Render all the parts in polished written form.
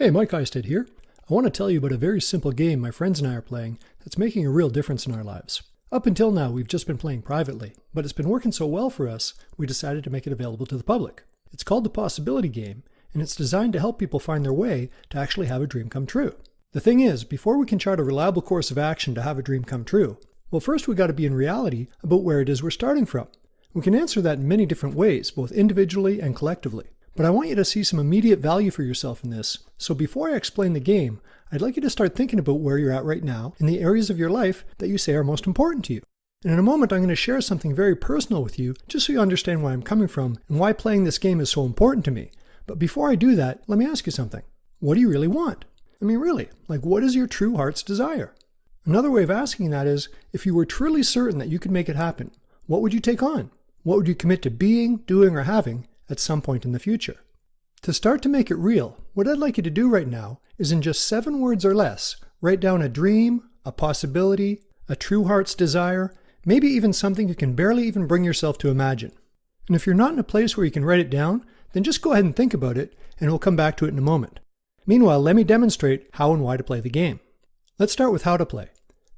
Hey, Mike Eisted here. I want to tell you about a very simple game my friends and I are playing that's making a real difference in our lives. Up until now, we've just been playing privately, but it's been working so well for us, we decided to make it available to the public. It's called the Possibility Game, and it's designed to help people find their way to actually have a dream come true. The thing is, before we can chart a reliable course of action to have a dream come true, well, first we got to be in reality about where it is we're starting from. We can answer that in many different ways, both individually and collectively. But I want you to see some immediate value for yourself in this, so before I explain the game, I'd like you to start thinking about where you're at right now in the areas of your life that you say are most important to you. And in a moment, I'm going to share something very personal with you, just so you understand where I'm coming from and why playing this game is so important to me. But before I do that, let me ask you something. What do you really want? I mean, really, what is your true heart's desire? Another way of asking that is, if you were truly certain that you could make it happen, what would you take on? What would you commit to being, doing, or having at some point in the future? To start to make it real, what I'd like you to do right now is, in just 7 words or less, write down a dream, a possibility, a true heart's desire, maybe even something you can barely even bring yourself to imagine. And if you're not in a place where you can write it down, then just go ahead and think about it, and we'll come back to it in a moment. Meanwhile, let me demonstrate how and why to play the game. Let's start with how to play.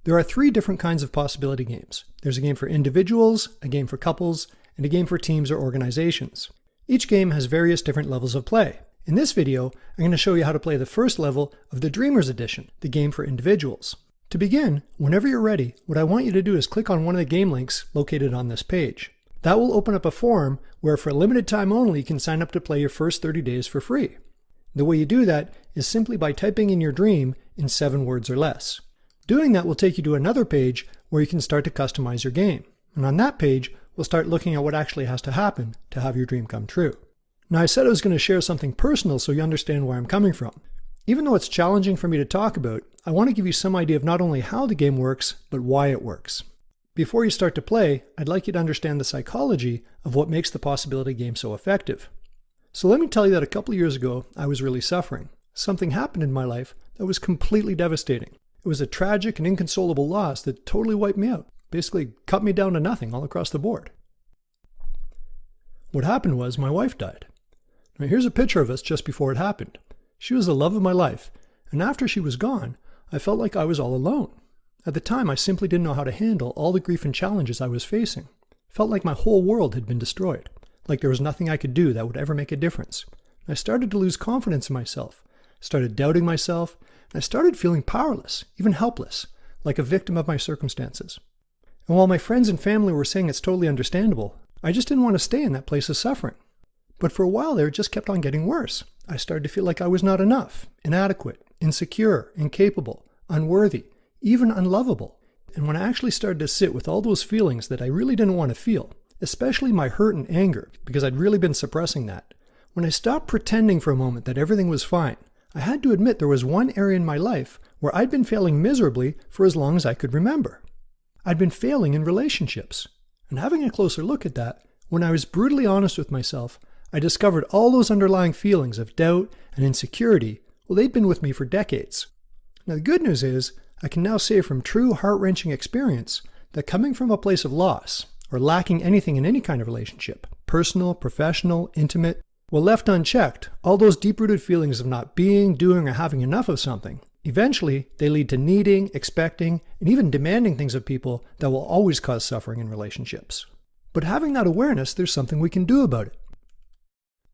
There are 3 different kinds of possibility games. There's a game for individuals, a game for couples, and a game for teams or organizations. Each game has various different levels of play. In this video, I'm going to show you how to play the first level of the Dreamers Edition, the game for individuals. To begin, whenever you're ready, what I want you to do is click on one of the game links located on this page. That will open up a forum where, for a limited time only, you can sign up to play your first 30 days for free. The way you do that is simply by typing in your dream in 7 words or less. Doing that will take you to another page where you can start to customize your game. And on that page, we'll start looking at what actually has to happen to have your dream come true. Now, I said I was going to share something personal so you understand where I'm coming from. Even though it's challenging for me to talk about, I want to give you some idea of not only how the game works, but why it works. Before you start to play, I'd like you to understand the psychology of what makes the possibility game so effective. So let me tell you that a couple of years ago, I was really suffering. Something happened in my life that was completely devastating. It was a tragic and inconsolable loss that totally wiped me out. Basically cut me down to nothing all across the board. What happened was my wife died. Now here's a picture of us just before it happened. She was the love of my life, and after she was gone, I felt like I was all alone. At the time, I simply didn't know how to handle all the grief and challenges I was facing. Felt like my whole world had been destroyed, like there was nothing I could do that would ever make a difference. I started to lose confidence in myself, started doubting myself, and I started feeling powerless, even helpless, like a victim of my circumstances. And while my friends and family were saying it's totally understandable, I just didn't want to stay in that place of suffering. But for a while there, it just kept on getting worse. I started to feel like I was not enough, inadequate, insecure, incapable, unworthy, even unlovable. And when I actually started to sit with all those feelings that I really didn't want to feel, especially my hurt and anger, because I'd really been suppressing that, when I stopped pretending for a moment that everything was fine, I had to admit there was one area in my life where I'd been failing miserably for as long as I could remember. I'd been failing in relationships. And having a closer look at that, when I was brutally honest with myself, I discovered all those underlying feelings of doubt and insecurity, well, they'd been with me for decades. Now, the good news is, I can now say from true heart-wrenching experience that coming from a place of loss, or lacking anything in any kind of relationship, personal, professional, intimate, well, left unchecked, all those deep-rooted feelings of not being, doing, or having enough of something, eventually, they lead to needing, expecting, and even demanding things of people that will always cause suffering in relationships. But having that awareness, there's something we can do about it.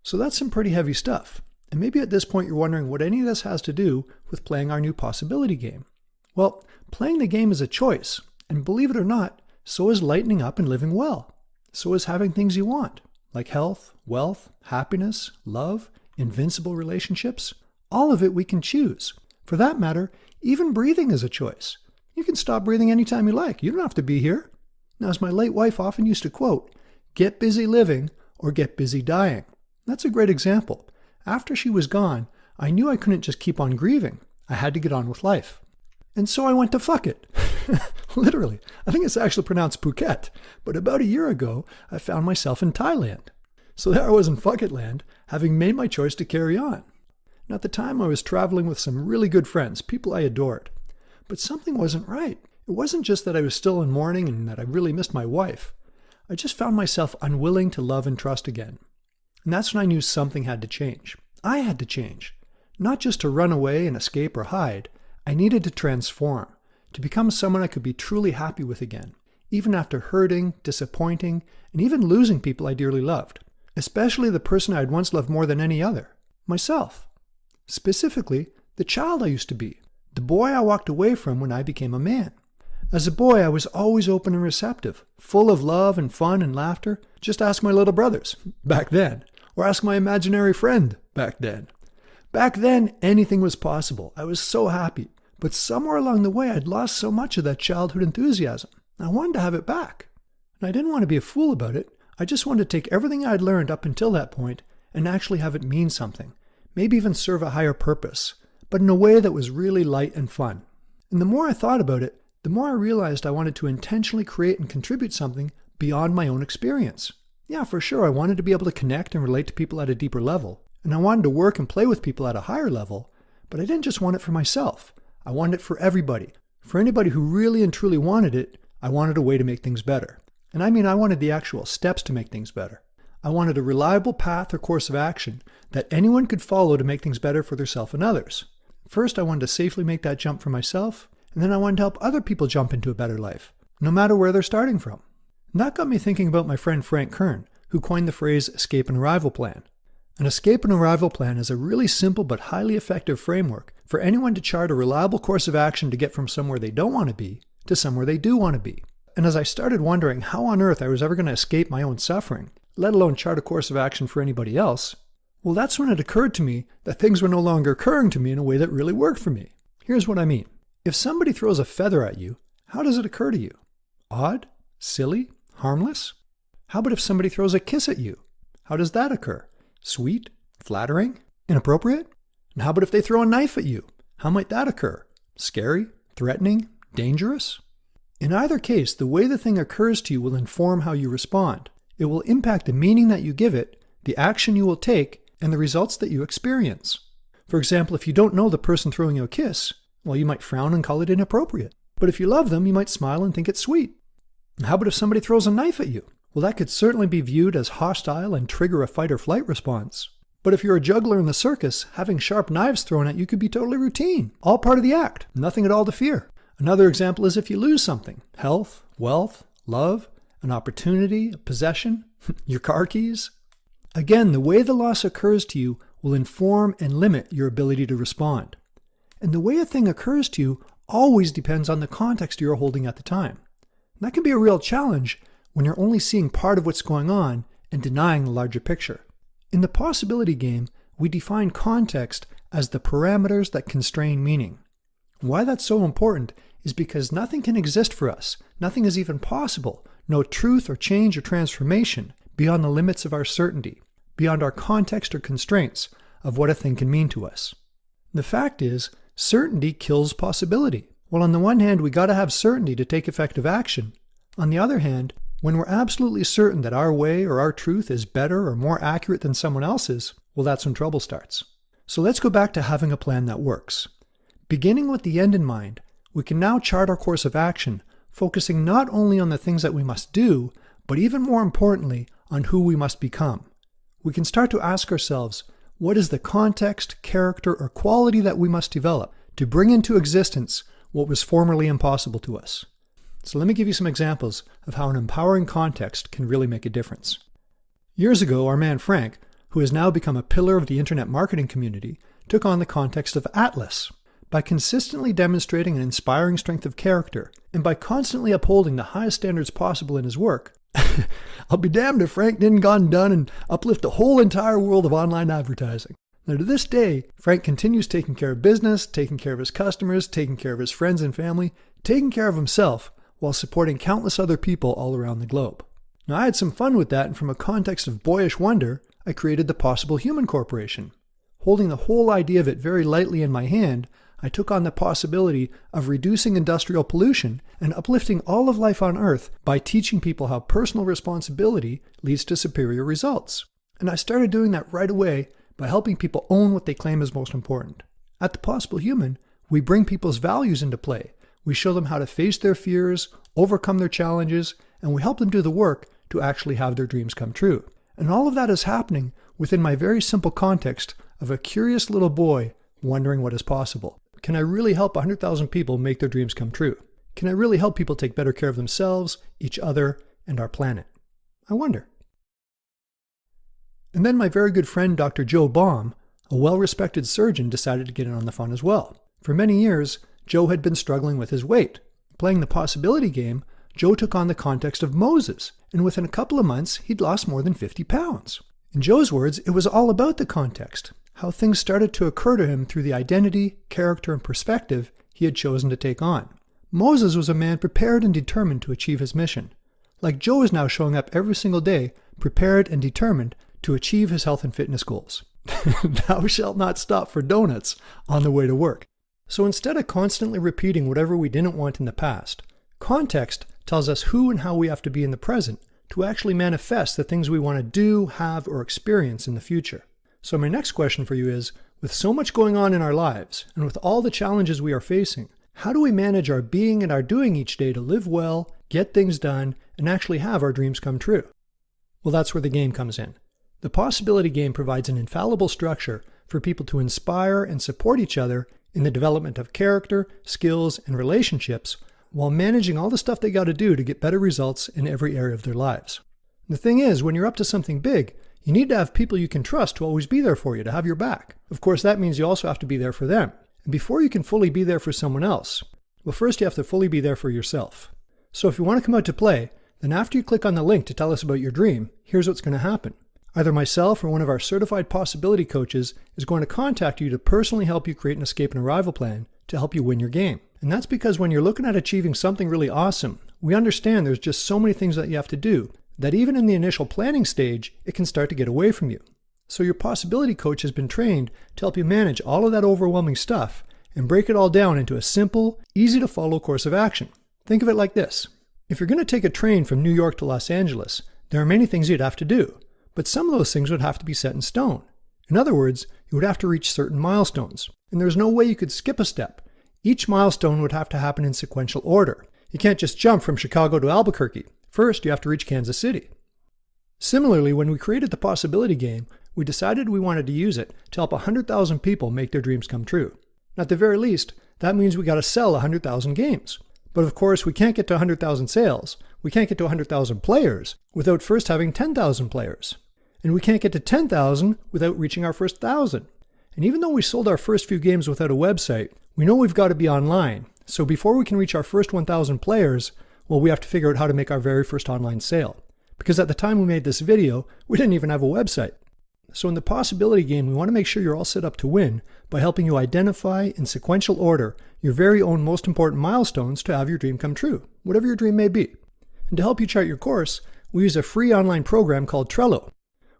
So that's some pretty heavy stuff. And maybe at this point you're wondering what any of this has to do with playing our new possibility game. Well, playing the game is a choice. And believe it or not, so is lightening up and living well. So is having things you want, like health, wealth, happiness, love, invincible relationships. All of it we can choose. For that matter, even breathing is a choice. You can stop breathing anytime you like. You don't have to be here. Now, as my late wife often used to quote, get busy living or get busy dying. That's a great example. After she was gone, I knew I couldn't just keep on grieving. I had to get on with life. And so I went to fuck it. Literally. I think it's actually pronounced Phuket. But about a year ago, I found myself in Thailand. So there I was in fuck it land, having made my choice to carry on. And at the time, I was traveling with some really good friends, people I adored. But something wasn't right. It wasn't just that I was still in mourning and that I really missed my wife. I just found myself unwilling to love and trust again. And that's when I knew something had to change. I had to change. Not just to run away and escape or hide. I needed to transform, to become someone I could be truly happy with again, even after hurting, disappointing, and even losing people I dearly loved, especially the person I had once loved more than any other, myself. Specifically, the child I used to be, the boy I walked away from when I became a man. As a boy, I was always open and receptive, full of love and fun and laughter. Just ask my little brothers, back then, or ask my imaginary friend, back then. Back then, anything was possible. I was so happy. But somewhere along the way, I'd lost so much of that childhood enthusiasm. I wanted to have it back. And I didn't want to be a fool about it. I just wanted to take everything I'd learned up until that point and actually have it mean something. Maybe even serve a higher purpose, but in a way that was really light and fun. And the more I thought about it, the more I realized I wanted to intentionally create and contribute something beyond my own experience. Yeah, for sure, I wanted to be able to connect and relate to people at a deeper level. And I wanted to work and play with people at a higher level, but I didn't just want it for myself. I wanted it for everybody. For anybody who really and truly wanted it, I wanted a way to make things better. And I mean, I wanted the actual steps to make things better. I wanted a reliable path or course of action that anyone could follow to make things better for themselves and others. First, I wanted to safely make that jump for myself, and then I wanted to help other people jump into a better life, no matter where they're starting from. And that got me thinking about my friend Frank Kern, who coined the phrase escape and arrival plan. An escape and arrival plan is a really simple but highly effective framework for anyone to chart a reliable course of action to get from somewhere they don't want to be to somewhere they do want to be. And as I started wondering how on earth I was ever going to escape my own suffering, let alone chart a course of action for anybody else, well, that's when it occurred to me that things were no longer occurring to me in a way that really worked for me. Here's what I mean. If somebody throws a feather at you, how does it occur to you? Odd? Silly? Harmless? How about if somebody throws a kiss at you? How does that occur? Sweet? Flattering? Inappropriate? And how about if they throw a knife at you? How might that occur? Scary? Threatening? Dangerous? In either case, the way the thing occurs to you will inform how you respond. It will impact the meaning that you give it, the action you will take, and the results that you experience. For example, if you don't know the person throwing you a kiss, well, you might frown and call it inappropriate. But if you love them, you might smile and think it's sweet. And how about if somebody throws a knife at you? Well, that could certainly be viewed as hostile and trigger a fight or flight response. But if you're a juggler in the circus, having sharp knives thrown at you could be totally routine, all part of the act, nothing at all to fear. Another example is if you lose something: health, wealth, love, an opportunity, a possession, your car keys. Again, the way the loss occurs to you will inform and limit your ability to respond. And the way a thing occurs to you always depends on the context you're holding at the time. And that can be a real challenge when you're only seeing part of what's going on and denying the larger picture. In the possibility game, we define context as the parameters that constrain meaning. Why that's so important is because nothing can exist for us, nothing is even possible, no truth or change or transformation beyond the limits of our certainty, beyond our context or constraints of what a thing can mean to us. The fact is, certainty kills possibility. Well, on the one hand, we got to have certainty to take effective action. On the other hand, when we're absolutely certain that our way or our truth is better or more accurate than someone else's, well, that's when trouble starts. So let's go back to having a plan that works. Beginning with the end in mind, we can now chart our course of action, focusing not only on the things that we must do, but even more importantly, on who we must become. We can start to ask ourselves, what is the context, character, or quality that we must develop to bring into existence what was formerly impossible to us? So let me give you some examples of how an empowering context can really make a difference. Years ago, our man Frank, who has now become a pillar of the internet marketing community, took on the context of Atlas. By consistently demonstrating an inspiring strength of character, and by constantly upholding the highest standards possible in his work, I'll be damned if Frank didn't gone done and uplift the whole entire world of online advertising. Now to this day, Frank continues taking care of business, taking care of his customers, taking care of his friends and family, taking care of himself, while supporting countless other people all around the globe. Now I had some fun with that, and from a context of boyish wonder, I created the Possible Human Corporation. Holding the whole idea of it very lightly in my hand, I took on the possibility of reducing industrial pollution and uplifting all of life on Earth by teaching people how personal responsibility leads to superior results. And I started doing that right away by helping people own what they claim is most important. At The Possible Human, we bring people's values into play. We show them how to face their fears, overcome their challenges, and we help them do the work to actually have their dreams come true. And all of that is happening within my very simple context of a curious little boy wondering what is possible. Can I really help 100,000 people make their dreams come true? Can I really help people take better care of themselves, each other, and our planet? I wonder. And then my very good friend Dr. Joe Baum, a well-respected surgeon, decided to get in on the fun as well. For many years, Joe had been struggling with his weight. Playing the possibility game, Joe took on the context of Moses, and within a couple of months, he'd lost more than 50 pounds. In Joe's words, it was all about the context, how things started to occur to him through the identity, character, and perspective he had chosen to take on. Moses was a man prepared and determined to achieve his mission. Like Joe is now showing up every single day, prepared and determined to achieve his health and fitness goals. Thou shalt not stop for donuts on the way to work. So instead of constantly repeating whatever we didn't want in the past, context tells us who and how we have to be in the present to actually manifest the things we want to do, have, or experience in the future. So my next question for you is, with so much going on in our lives, and with all the challenges we are facing, how do we manage our being and our doing each day to live well, get things done, and actually have our dreams come true? Well, that's where the game comes in. The possibility game provides an infallible structure for people to inspire and support each other in the development of character, skills, and relationships, while managing all the stuff they got to do to get better results in every area of their lives. The thing is, when you're up to something big, you need to have people you can trust to always be there for you, to have your back. Of course, that means you also have to be there for them. And before you can fully be there for someone else, well, first you have to fully be there for yourself. So if you want to come out to play, then after you click on the link to tell us about your dream, here's what's going to happen. Either myself or one of our certified possibility coaches is going to contact you to personally help you create an escape and arrival plan to help you win your game. And that's because when you're looking at achieving something really awesome, we understand there's just so many things that you have to do that even in the initial planning stage, it can start to get away from you. So your possibility coach has been trained to help you manage all of that overwhelming stuff and break it all down into a simple, easy to follow course of action. Think of it like this. If you're going to take a train from New York to Los Angeles, there are many things you'd have to do, but some of those things would have to be set in stone. In other words, you would have to reach certain milestones, and there's no way you could skip a step. Each milestone would have to happen in sequential order. You can't just jump from Chicago to Albuquerque. First, you have to reach Kansas City. Similarly, when we created the possibility game, we decided we wanted to use it to help 100,000 people make their dreams come true. At the very least, that means we got to sell 100,000 games. But of course, we can't get to 100,000 sales. We can't get to 100,000 players without first having 10,000 players. And we can't get to 10,000 without reaching our first 1,000. And even though we sold our first few games without a website, we know we've got to be online. So before we can reach our first 1,000 players, well, we have to figure out how to make our very first online sale. Because at the time we made this video, we didn't even have a website. So in the possibility game, we want to make sure you're all set up to win by helping you identify in sequential order your very own most important milestones to have your dream come true, whatever your dream may be. And to help you chart your course, we use a free online program called Trello.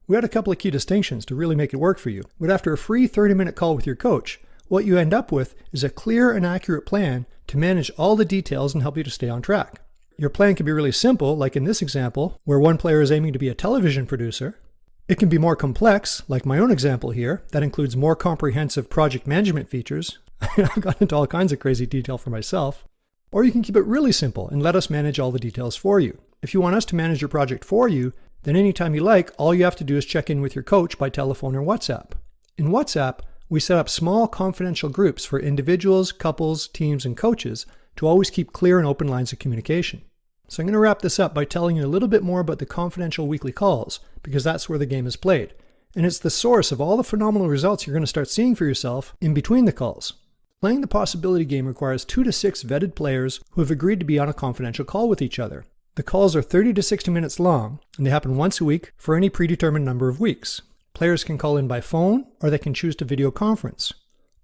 We had a couple of key distinctions to really make it work for you. But after a free 30-minute call with your coach, what you end up with is a clear and accurate plan to manage all the details and help you to stay on track. Your plan can be really simple, like in this example, where one player is aiming to be a television producer. It can be more complex, like my own example here, that includes more comprehensive project management features. I've got into all kinds of crazy detail for myself. Or you can keep it really simple and let us manage all the details for you. If you want us to manage your project for you, then anytime you like, all you have to do is check in with your coach by telephone or WhatsApp. In WhatsApp, we set up small confidential groups for individuals, couples, teams, and coaches to always keep clear and open lines of communication. So I'm going to wrap this up by telling you a little bit more about the confidential weekly calls, because that's where the game is played. And it's the source of all the phenomenal results you're going to start seeing for yourself in between the calls. Playing the possibility game requires 2 to 6 vetted players who have agreed to be on a confidential call with each other. The calls are 30 to 60 minutes long, and they happen once a week for any predetermined number of weeks. Players can call in by phone, or they can choose to video conference.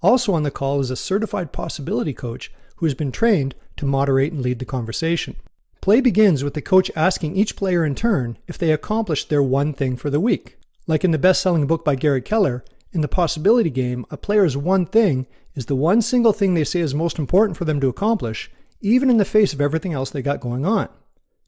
Also on the call is a certified possibility coach who has been trained to moderate and lead the conversation. Play begins with the coach asking each player in turn if they accomplished their one thing for the week. Like in the best-selling book by Gary Keller, in the possibility game, a player's one thing is the one single thing they say is most important for them to accomplish, even in the face of everything else they got going on.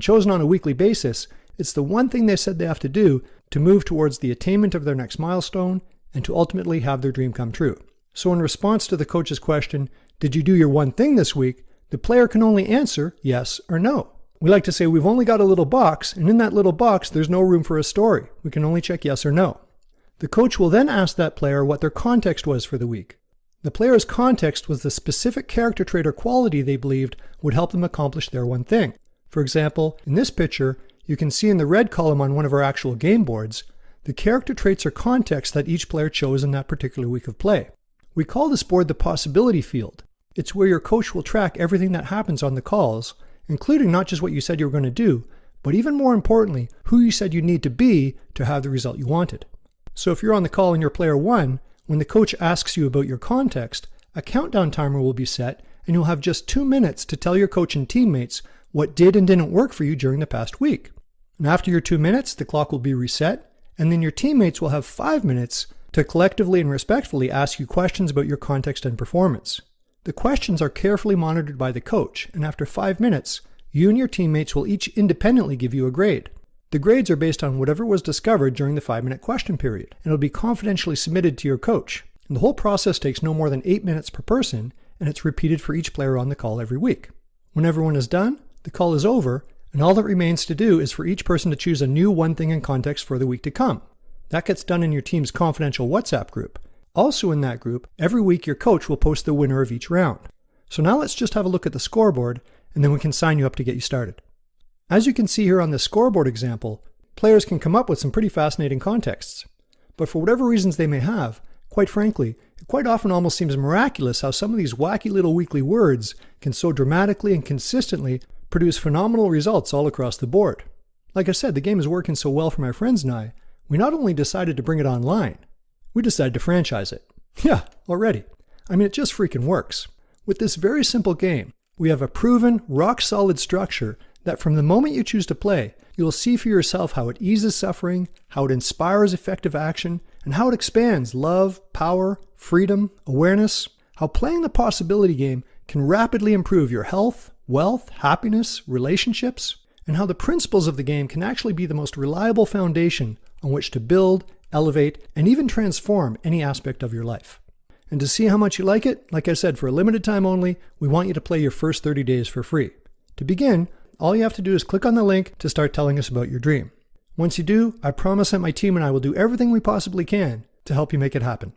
Chosen on a weekly basis, it's the one thing they said they have to do to move towards the attainment of their next milestone and to ultimately have their dream come true. So in response to the coach's question, "Did you do your one thing this week?" the player can only answer yes or no. We like to say we've only got a little box, and in that little box there's no room for a story. We can only check yes or no. The coach will then ask that player what their context was for the week. The player's context was the specific character trait or quality they believed would help them accomplish their one thing. For example, in this picture, you can see in the red column on one of our actual game boards, the character traits or context that each player chose in that particular week of play. We call this board the possibility field. It's where your coach will track everything that happens on the calls, including not just what you said you were going to do, but even more importantly, who you said you need to be to have the result you wanted. So if you're on the call and you're player 1, when the coach asks you about your context, a countdown timer will be set and you'll have just 2 minutes to tell your coach and teammates what did and didn't work for you during the past week. And after your 2 minutes, the clock will be reset, and then your teammates will have 5 minutes to collectively and respectfully ask you questions about your context and performance. The questions are carefully monitored by the coach, and after 5 minutes, you and your teammates will each independently give you a grade. The grades are based on whatever was discovered during the 5-minute question period, and it'll be confidentially submitted to your coach. And the whole process takes no more than 8 minutes per person, and it's repeated for each player on the call every week. When everyone is done, the call is over, and all that remains to do is for each person to choose a new one thing in context for the week to come. That gets done in your team's confidential WhatsApp group. Also in that group, every week your coach will post the winner of each round. So now let's just have a look at the scoreboard, and then we can sign you up to get you started. As you can see here on this scoreboard example, players can come up with some pretty fascinating contexts. But for whatever reasons they may have, quite frankly, it quite often almost seems miraculous how some of these wacky little weekly words can so dramatically and consistently produce phenomenal results all across the board. Like I said, the game is working so well for my friends and I, we not only decided to bring it online, we decided to franchise it. Yeah, already. I mean, it just freaking works. With this very simple game, we have a proven, rock-solid structure that from the moment you choose to play, you will see for yourself how it eases suffering, how it inspires effective action, and how it expands love, power, freedom, awareness, how playing the possibility game can rapidly improve your health, wealth, happiness, relationships, and how the principles of the game can actually be the most reliable foundation on which to build, elevate, and even transform any aspect of your life. And to see how much you like it, like I said, for a limited time only, we want you to play your first 30 days for free. To begin, all you have to do is click on the link to start telling us about your dream. Once you do, I promise that my team and I will do everything we possibly can to help you make it happen.